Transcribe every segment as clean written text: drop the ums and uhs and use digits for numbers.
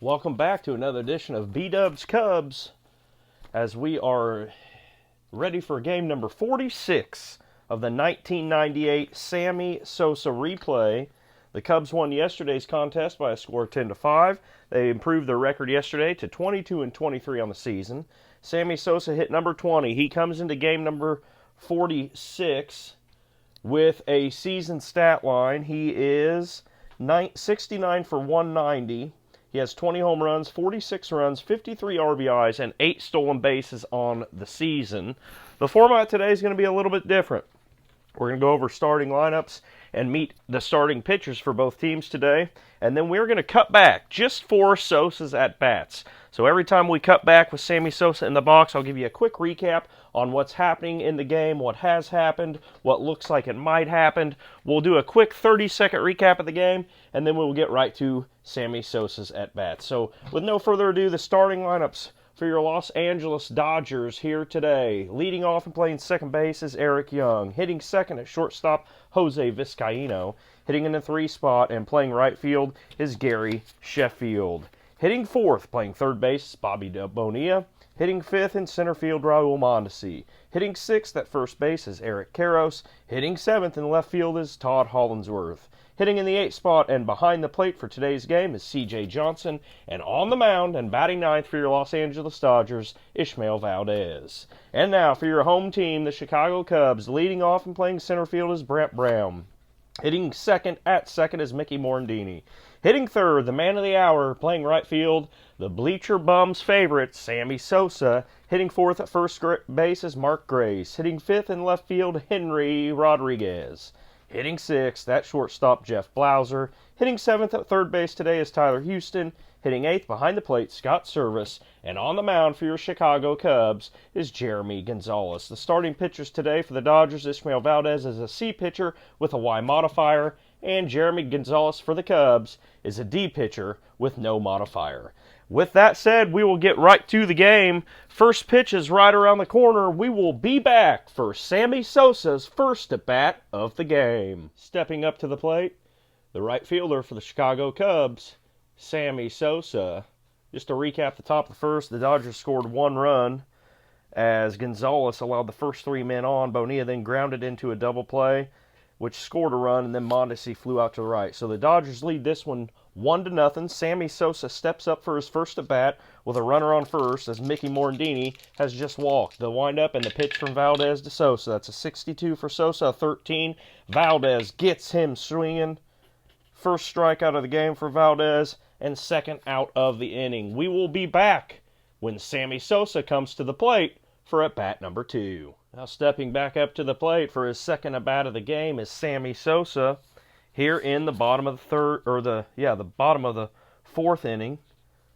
Welcome back to another edition of B-Dubs Cubs as we are ready for game number 46 of the 1998 Sammy Sosa replay. The Cubs won yesterday's contest by a score of 10-5. They improved their record yesterday to 22-23 on the season. Sammy Sosa hit number 20. He comes into game number 46 with a season stat line. He is 69 for 190. He has 20 home runs, 46 runs, 53 RBIs, and 8 stolen bases on the season. The format today is going to be a little bit different. We're going to go over starting lineups and meet the starting pitchers for both teams today. And then we're going to cut back just for Sosa's at-bats. So every time we cut back with Sammy Sosa in the box, I'll give you a quick recap on what's happening in the game, what has happened, what looks like it might happen. We'll do a quick 30-second recap of the game, and then we'll get right to Sammy Sosa's at-bats. So with no further ado, the starting lineups for your Los Angeles Dodgers here today. Leading off and playing second base is Eric Young. Hitting second at shortstop, Jose Vizcaino. Hitting in the 3 spot and playing right field is Gary Sheffield. Hitting fourth, playing third base, is Bobby Bonilla. Hitting fifth in center field, Raul Mondesi. Hitting sixth at first base is Eric Karros. Hitting seventh in left field is Todd Hollandsworth. Hitting in the 8th spot and behind the plate for today's game is C.J. Johnson. And on the mound and batting ninth for your Los Angeles Dodgers, Ishmael Valdez. And now for your home team, the Chicago Cubs. Leading off and playing center field is Brent Brown. Hitting second at second is Mickey Morandini. Hitting third, the man of the hour, playing right field, the Bleacher Bums favorite, Sammy Sosa. Hitting fourth at first base is Mark Grace. Hitting fifth in left field, Henry Rodriguez. Hitting sixth at shortstop, Jeff Blauser. Hitting seventh at third base today is Tyler Houston. Hitting eighth behind the plate, Scott Service. And on the mound for your Chicago Cubs is Jeremy Gonzalez. The starting pitchers today for the Dodgers, Ishmael Valdez is a C pitcher with a Y modifier. And Jeremy Gonzalez for the Cubs is a D pitcher with no modifier. With that said, we will get right to the game. First pitch is right around the corner. We will be back for Sammy Sosa's first at-bat of the game. Stepping up to the plate, the right fielder for the Chicago Cubs, Sammy Sosa. Just to recap the top of the first, the Dodgers scored 1 run as Gonzalez allowed the first 3 men on. Bonilla then grounded into a double play, which scored a run, and then Mondesi flew out to the right. So the Dodgers lead this one 1-0. Sammy Sosa steps up for his first at-bat with a runner on first as Mickey Morandini has just walked. The windup and the pitch from Valdez to Sosa. That's a 62 for Sosa, a 13. Valdez gets him swinging. First strikeout of the game for Valdez and second out of the inning. We will be back when Sammy Sosa comes to the plate for at-bat number 2. Now stepping back up to the plate for his second at-bat of the game is Sammy Sosa here in the bottom of the bottom of the 4th inning.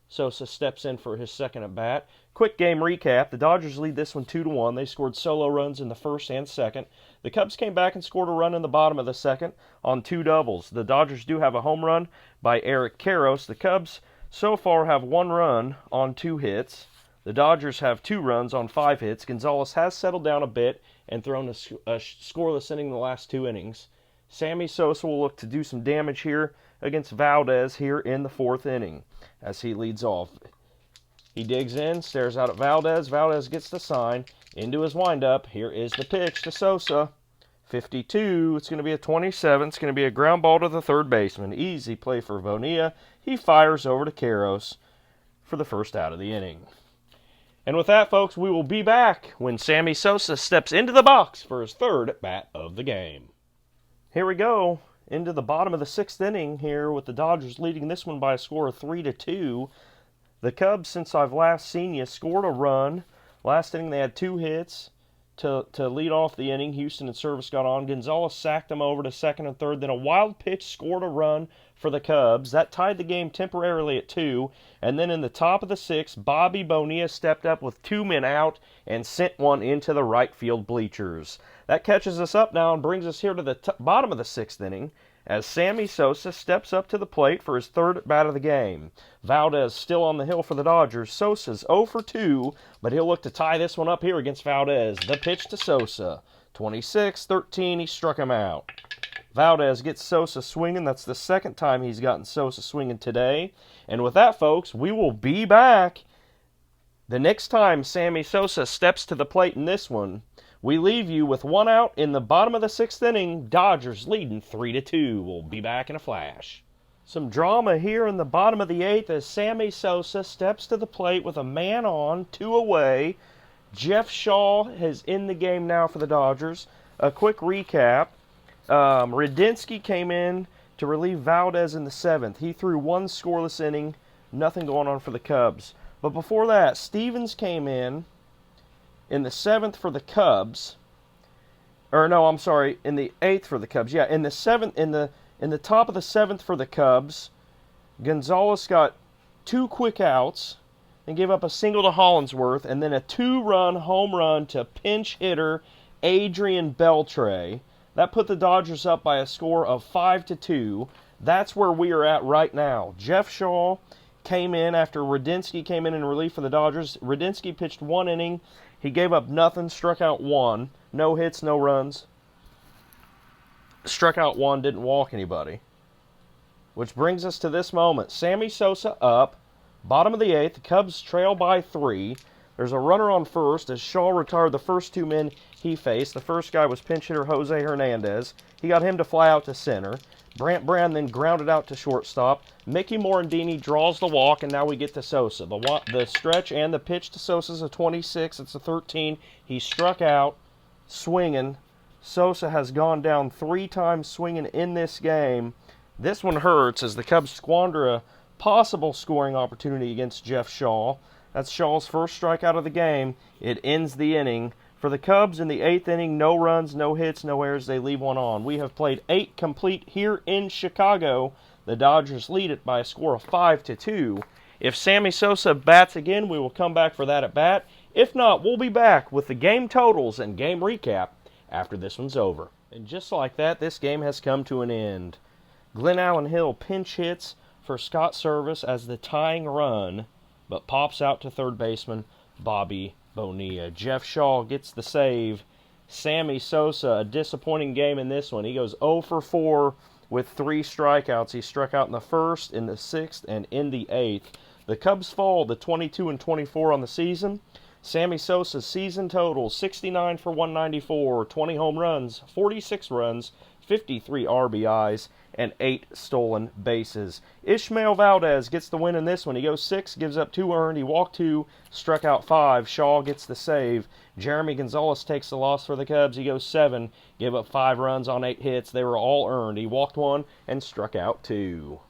Sosa steps in for his second at-bat. Quick game recap. The Dodgers lead this one 2-1. They scored solo runs in the first and second. The Cubs came back and scored a run in the bottom of the second on 2 doubles. The Dodgers do have a home run by Eric Karros. The Cubs so far have 1 run on 2 hits. The Dodgers have 2 runs on 5 hits. Gonzalez has settled down a bit and thrown a scoreless inning in the last 2 innings. Sammy Sosa will look to do some damage here against Valdez here in the 4th inning as he leads off. He digs in, stares out at Valdez. Valdez gets the sign into his windup. Here is the pitch to Sosa. 52. It's going to be a 27. It's going to be a ground ball to the third baseman. Easy play for Bonilla. He fires over to Karros for the first out of the inning. And with that, folks, we will be back when Sammy Sosa steps into the box for his third at-bat of the game. Here we go into the bottom of the 6th inning here with the Dodgers leading this one by a score of 3-2. The Cubs, since I've last seen you, scored a run. Last inning they had 2 hits to lead off the inning. Houston and Service got on. Gonzalez sacked them over to second and third. Then a wild pitch scored a run for the Cubs. That tied the game temporarily at 2. And then in the top of the 6th, Bobby Bonilla stepped up with 2 men out and sent one into the right field bleachers. That catches us up now and brings us here to the bottom of the 6th inning as Sammy Sosa steps up to the plate for his third at-bat of the game. Valdez still on the hill for the Dodgers. Sosa's 0 for 2, but he'll look to tie this one up here against Valdez. The pitch to Sosa. 26-13, he struck him out. Valdez gets Sosa swinging. That's the second time he's gotten Sosa swinging today. And with that, folks, we will be back the next time Sammy Sosa steps to the plate in this one. We leave you with one out in the bottom of the sixth inning. Dodgers leading 3-2. We'll be back in a flash. Some drama here in the bottom of the eighth as Sammy Sosa steps to the plate with a man on, 2 away. Jeff Shaw is in the game now for the Dodgers. A quick recap. Radinsky came in to relieve Valdez in the seventh. He threw 1 scoreless inning. Nothing going on for the Cubs. But before that, Stevens came in the seventh for the Cubs. Or no, I'm sorry, in the eighth for the Cubs. Yeah, in the seventh, in the top of the seventh for the Cubs, Gonzalez got 2 quick outs and gave up a single to Hollinsworth, and then a 2-run home run to pinch hitter Adrian Beltre. That put the Dodgers up by a score of 5-2. That's where we are at right now. Jeff Shaw came in after Radinsky came in relief for the Dodgers. Radinsky pitched 1 inning. He gave up nothing, struck out 1. No hits, no runs. Struck out 1, didn't walk anybody. Which brings us to this moment. Sammy Sosa up. Bottom of the eighth. The Cubs trail by 3. There's a runner on first as Shaw retired the first 2 men he faced. The first guy was pinch hitter Jose Hernandez. He got him to fly out to center. Brant Brown then grounded out to shortstop. Mickey Morandini draws the walk, and now we get to Sosa. The stretch and the pitch to Sosa's a 26. It's a 13. He struck out swinging. Sosa has gone down 3 times swinging in this game. This one hurts as the Cubs squander a possible scoring opportunity against Jeff Shaw. That's Shaw's first strikeout of the game. It ends the inning. For the Cubs in the 8th inning, no runs, no hits, no errors. They leave 1 on. We have played 8 complete here in Chicago. The Dodgers lead it by a score of 5-2. If Sammy Sosa bats again, we will come back for that at bat. If not, we'll be back with the game totals and game recap after this one's over. And just like that, this game has come to an end. Glenn Allen Hill pinch hits for Scott Service as the tying run, but pops out to third baseman Bobby Bonilla. Jeff Shaw gets the save. Sammy Sosa, a disappointing game in this one. He goes 0 for 4 with 3 strikeouts. He struck out in the first, in the 6th, and in the 8th. The Cubs fall to 22-24 on the season. Sammy Sosa's season total, 69 for 194, 20 home runs, 46 runs, 53 RBIs, and 8 stolen bases. Ishmael Valdez gets the win in this one. He goes 6, gives up 2 earned. He walked 2, struck out 5. Shaw gets the save. Jeremy Gonzalez takes the loss for the Cubs. He goes 7, gave up 5 runs on 8 hits. They were all earned. He walked 1 and struck out 2.